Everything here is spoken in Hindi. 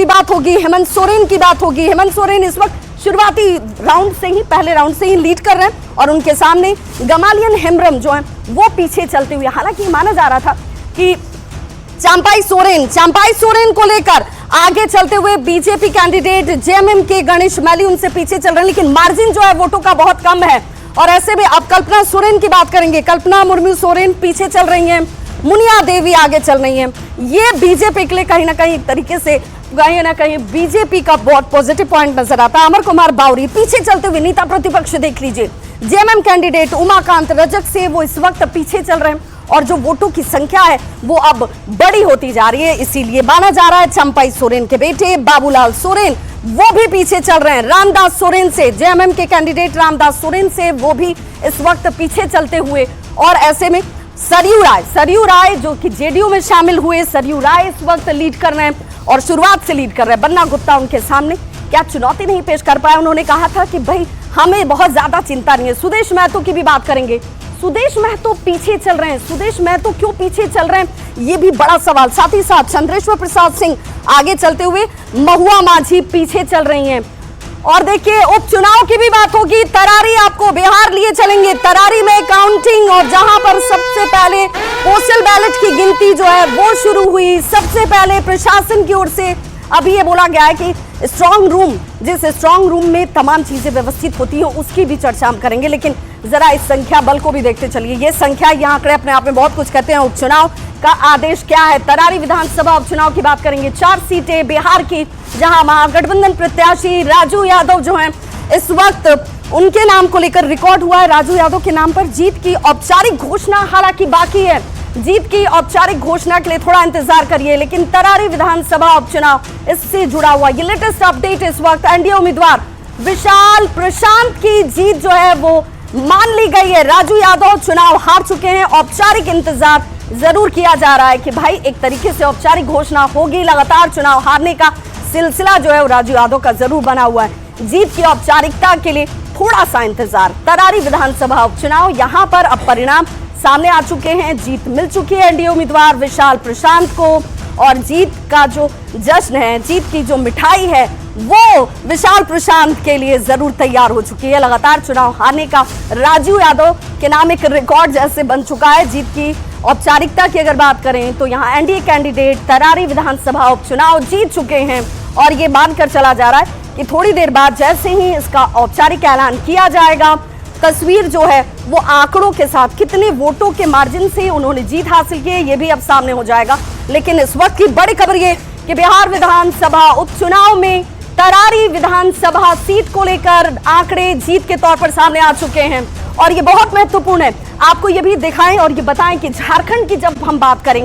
भी बात होगी, हेमंत सोरेन की बात होगी। हेमंत सोरेन इस वक्त शुरुआती राउंड से ही, पहले राउंड से ही लीड कर रहे हैं और उनके सामने गमालियन हेम्ब्रम जो है वो पीछे चलते हुए। हालांकि माना जा रहा था कि चांपाई सोरेन को लेकर आगे चलते हुए बीजेपी कैंडिडेट जेएमएम के गणेश मैली उनसे पीछे चल रहे हैं, लेकिन मार्जिन जो है वोटों का बहुत कम है। और ऐसे में अब कल्पना सोरेन की बात करेंगे। कल्पना मुर्मू सोरेन पीछे चल रही हैं, मुनिया देवी आगे चल रही हैं। ये बीजेपी के लिए कहीं ना कहीं तरीके से बीजेपी का बहुत पॉजिटिव पॉइंट नजर आता है। अमर कुमार बावरी पीछे चलते हुए, नेता प्रतिपक्ष देख लीजिए, जेएमएम कैंडिडेट उमाकांत रजक से वो इस वक्त पीछे चल रहे हैं और जो वोटों की संख्या है वो अब बड़ी होती जा रही है। इसीलिए माना जा रहा है चंपाई सोरेन के बेटे बाबूलाल सोरेन वो भी पीछे चल रहे हैं रामदास सोरेन से, जेएमएम के कैंडिडेट रामदास सोरेन से वो भी इस वक्त पीछे चलते हुए। और ऐसे में सरयू राय जो कि जेडीयू में शामिल हुए, सरयू राय इस वक्त लीड कर रहे हैं और शुरुआत से लीड कर रहे हैं। बन्ना गुप्ता उनके सामने क्या चुनौती नहीं पेश कर पाए। उन्होंने कहा था कि भाई हमें बहुत ज्यादा चिंता नहीं है। सुदेश महतो की भी बात करेंगे, सुदेश महतो पीछे चल रहे हैं। सुदेश महतो क्यों पीछे चल रहे हैं ये भी बड़ा सवाल। साथ ही साथ चंद्रेश्वर प्रसाद सिंह आगे चलते हुए, महुआ माझी पीछे चल रही हैं। और देखिए उपचुनाव की भी बात होगी। तरारी आपको बिहार लिए चलेंगे, तरारी में काउंटिंग और जहां पर सबसे पहले पोस्टल बैलेट की गिनती जो है वो शुरू हुई। सबसे पहले प्रशासन की ओर से अभी ये बोला गया है कि स्ट्रांग रूम, जिस स्ट्रांग रूम में तमाम चीजें व्यवस्थित होती हैं उसकी भी चर्चा हम करेंगे। लेकिन जरा इस संख्या बल को भी देखते चलिए। ये संख्या, ये आंकड़े अपने आप में बहुत कुछ कहते हैं। उपचुनाव का आदेश क्या है? तरारी विधानसभा उपचुनाव की बात करेंगे। 4 सीटें बिहार की, जहां महागठबंधन प्रत्याशी राजू यादव जो हैं इस वक्त उनके नाम को लेकर रिकॉर्ड हुआ है। राजू यादव के नाम पर जीत की औपचारिक घोषणा हालांकि बाकी है। जीत की औपचारिक घोषणा के लिए थोड़ा इंतजार करिए। लेकिन तरारी विधानसभा उपचुनाव, इससे जुड़ा हुआ ये लेटेस्ट अपडेट इस वक्त एनडीए उम्मीदवार विशाल प्रशांत की जीत जो है वो मान ली गई है। राजू यादव चुनाव हार चुके हैं। औपचारिक इंतजार जरूर किया जा रहा है कि भाई एक तरीके से औपचारिक घोषणा होगी। लगातार चुनाव हारने का सिलसिला जो है राजू यादव का जरूर बना हुआ है। जीत की औपचारिकता के लिए थोड़ा सा इंतजार। तरारी विधानसभा उपचुनाव, यहां पर अब परिणाम सामने आ चुके हैं। जीत मिल चुकी है एनडीए उम्मीदवार विशाल प्रशांत को और जीत का जो जश्न है, जीत की जो मिठाई है वो विशाल प्रशांत के लिए जरूर तैयार हो चुकी है। लगातार चुनाव हारने का राजू यादव के नाम एक रिकॉर्ड जैसे बन चुका है। जीत की औपचारिकता की अगर बात करें तो यहाँ एनडीए कैंडिडेट तरारी विधानसभा उपचुनाव जीत चुके हैं और ये मानकर चला जा रहा है कि थोड़ी देर बाद जैसे ही इसका औपचारिक ऐलान किया जाएगा, तस्वीर जो है वो आंकड़ों के साथ कितने वोटों के मार्जिन से उन्होंने जीत हासिल की है ये भी अब सामने हो जाएगा। लेकिन इस वक्त की बड़ी खबर ये कि बिहार विधानसभा उपचुनाव में तरारी विधानसभा सीट को लेकर आंकड़े जीत के तौर पर सामने आ चुके हैं और ये बहुत महत्वपूर्ण है। आपको ये भी दिखाएं और ये बताएं कि झारखंड की जब हम बात करेंगे